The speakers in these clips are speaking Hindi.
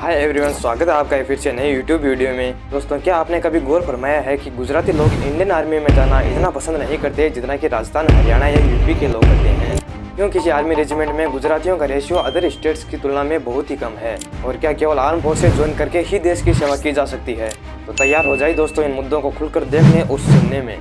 हाय एवरीवन, स्वागत है आपका फिर से नए यूट्यूब वीडियो में। दोस्तों, क्या आपने कभी गौर फरमाया है कि गुजराती लोग इंडियन आर्मी में जाना इतना पसंद नहीं करते जितना कि राजस्थान, हरियाणा या यूपी के लोग करते हैं। क्यों किसी आर्मी रेजिमेंट में गुजरातियों का रेशियो अदर स्टेट्स की तुलना में बहुत ही कम है। और क्या केवल आर्म फोर्सेज ज्वाइन करके ही देश की सेवा की जा सकती है? तो तैयार हो जाइए दोस्तों इन मुद्दों को खुलकर देखने और सुनने में।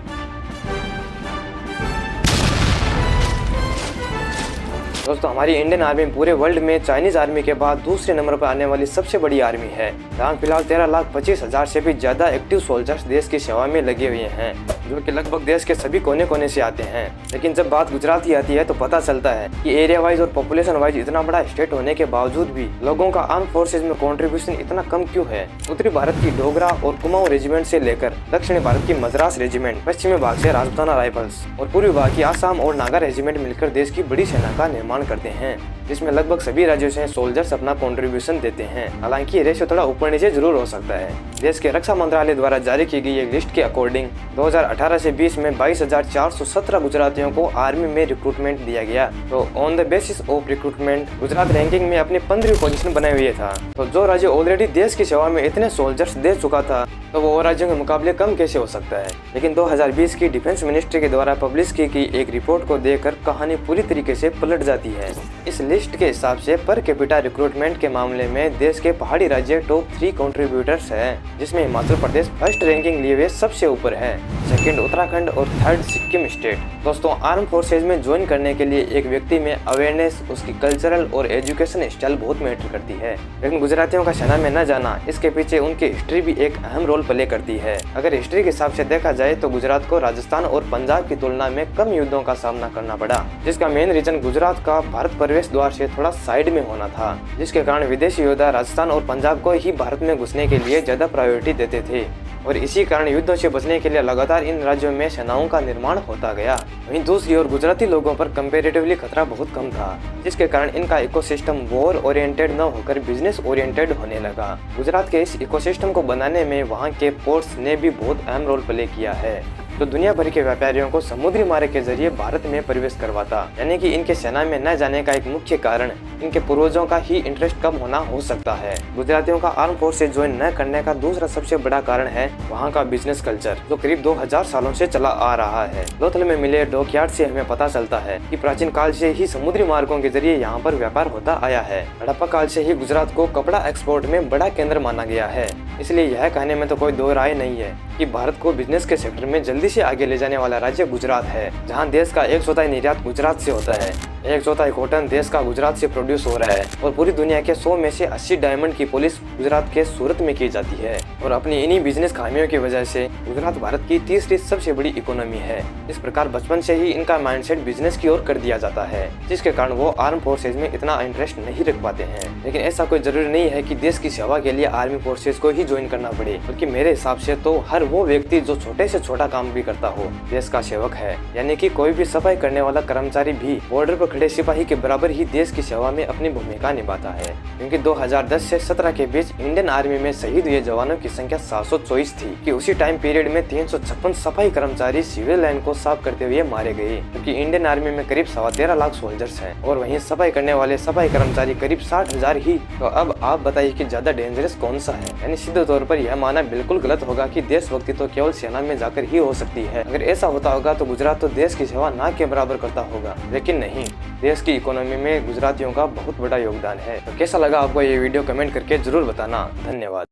दोस्तों, हमारी इंडियन आर्मी पूरे वर्ल्ड में चाइनीज आर्मी के बाद दूसरे नंबर पर आने वाली सबसे बड़ी आर्मी है, जहां फिलहाल 13,25,000 से भी ज्यादा एक्टिव सोल्जर्स देश की सेवा में लगे हुए हैं, जो कि लगभग देश के सभी कोने कोने से आते हैं। लेकिन जब बात गुजरात की आती है तो पता चलता है कि एरिया वाइज और पॉपुलेशन वाइज इतना बड़ा स्टेट होने के बावजूद भी लोगों का आर्म फोर्सेज में कंट्रीब्यूशन इतना कम क्यों है। उत्तरी भारत की डोगरा और कुमाऊं रेजिमेंट से लेकर दक्षिणी भारत की मद्रास रेजिमेंट, पश्चिमी भाग से राजपूताना राइफल्स और पूर्वी भाग की आसाम और नागा रेजिमेंट मिलकर देश की बड़ी सेना का निर्माण करते हैं, जिसमें लगभग सभी राज्यों से सोल्जर्स अपना कंट्रीब्यूशन देते हैं। हालांकि ये रेशियो थोड़ा ऊपर नीचे जरूर हो सकता है। देश के रक्षा मंत्रालय द्वारा जारी की गई एक लिस्ट के अकॉर्डिंग 2018 से 20 में 22,417 गुजरातियों को आर्मी में रिक्रूटमेंट दिया गया। तो on the basis of recruitment Gujarat ranking में अपनी 15वीं पोजीशन बनाए हुए था। तो जो राज्य ऑलरेडी देश की सेवा में इतने सोल्जर्स दे चुका था, तो वो और राज्यों के मुकाबले कम कैसे हो सकता है। लेकिन 2020 की डिफेंस मिनिस्ट्री के द्वारा पब्लिश की गई एक रिपोर्ट को देखकर कहानी पूरी तरीके से पलट जाती है। इस लिस्ट के हिसाब से पर कैपिटा रिक्रूटमेंट के मामले में देश के पहाड़ी राज्य टॉप 3 कंट्रीब्यूटर्स हैं, जिसमें हिमाचल प्रदेश फर्स्ट रैंकिंग लिए हुए सबसे ऊपर है, सेकंड उत्तराखंड और थर्ड सिक्किम स्टेट। दोस्तों, आर्म फोर्सेज में ज्वाइन करने के लिए एक व्यक्ति में अवेयरनेस, उसकी कल्चरल और एजुकेशन स्टाइल बहुत मैटर करती है। लेकिन गुजरातियों का सेना में न जाना, इसके पीछे उनकी हिस्ट्री भी एक अहम रोल प्ले करती है। अगर हिस्ट्री के हिसाब से देखा जाए तो गुजरात को राजस्थान और पंजाब की तुलना में कम युद्धों का सामना करना पड़ा, जिसका मेन रीजन गुजरात का भारत प्रवेश द्वार से थोड़ा साइड में होना था, जिसके कारण विदेशी योद्धा राजस्थान और पंजाब को ही भारत में घुसने के लिए ज्यादा प्रायोरिटी देते थे। और इसी कारण युद्धों से बचने के लिए लगातार इन राज्यों में सेनाओं का निर्माण होता गया। वहीं दूसरी ओर गुजराती लोगों पर कंपैरेटिवली खतरा बहुत कम था, जिसके कारण इनका इकोसिस्टम वॉर ओरिएंटेड न होकर बिजनेस ओरिएंटेड होने लगा। गुजरात के इस इकोसिस्टम को बनाने में वहां के पोर्ट्स ने भी बहुत अहम रोल प्ले किया है, जो दुनिया भर के व्यापारियों को समुद्री मार्ग के जरिए भारत में प्रवेश करवाता। यानी कि इनके सेना में न जाने का एक मुख्य कारण इनके पूर्वजों का ही इंटरेस्ट कम होना हो सकता है। गुजरातियों का आर्म फोर्स से ज्वाइन न करने का दूसरा सबसे बड़ा कारण है वहाँ का बिजनेस कल्चर, जो करीब 2000 सालों से चला आ रहा है। लोथल में मिले डॉकयार्ड से हमें पता चलता है कि प्राचीन काल से ही समुद्री मार्गों के जरिए यहाँ पर व्यापार होता आया है। हड़प्पा काल से ही गुजरात को कपड़ा एक्सपोर्ट में बड़ा केंद्र माना गया है। इसलिए यह कहने में तो कोई दो राय नहीं है कि भारत को बिजनेस के सेक्टर में जल्दी से आगे ले जाने वाला राज्य गुजरात है, जहां देश का 1/4 निर्यात गुजरात से होता है। 1/4 कॉटन देश का गुजरात से प्रोड्यूस हो रहा है और पूरी दुनिया के 100 में से 80 डायमंड की पॉलिश गुजरात के सूरत में की जाती है। और अपनी इन्हीं बिजनेस खामियों की वजह से गुजरात भारत की तीसरी सबसे बड़ी इकोनॉमी है। इस प्रकार बचपन से ही इनका माइंडसेट बिजनेस की ओर कर दिया जाता है, जिसके कारण वो आर्म फोर्सेज में इतना इंटरेस्ट नहीं रख पाते हैं। लेकिन ऐसा कोई जरूरी नहीं है कि देश की सेवा के लिए आर्मी फोर्सेज को ही ज्वाइन करना पड़े, बल्कि मेरे हिसाब से तो हर वो व्यक्ति जो छोटे से छोटा काम भी करता हो देश का सेवक है। यानी कि कोई भी सफाई करने वाला कर्मचारी भी बॉर्डर पर खड़े सिपाही के बराबर ही देश की सेवा में अपनी भूमिका निभाता है। क्योंकि 2010 से 17 के बीच इंडियन आर्मी में शहीद हुए जवानों की संख्या 724 थी कि उसी टाइम पीरियड में 356 सफाई कर्मचारी सिविल लाइन को साफ करते हुए मारे गए, क्योंकि इंडियन आर्मी में करीब 13.25 लाख सोल्जर्स हैं और वहीं सफाई करने वाले सफाई कर्मचारी करीब 60,000 ही। तो अब आप बताइए कि ज्यादा डेंजरस कौन सा है। यानी सीधे तौर पर यह मानना बिल्कुल गलत होगा कि देशभक्ति तो केवल सेना में जाकर ही हो सकती है। अगर ऐसा होता होगा तो गुजरात तो देश की सेवा ना के बराबर करता होगा, लेकिन नहीं, देश की इकोनॉमी में गुजरातियों का बहुत बड़ा योगदान है। तो कैसा लगा आपको ये वीडियो, कमेंट करके जरूर बताना। धन्यवाद।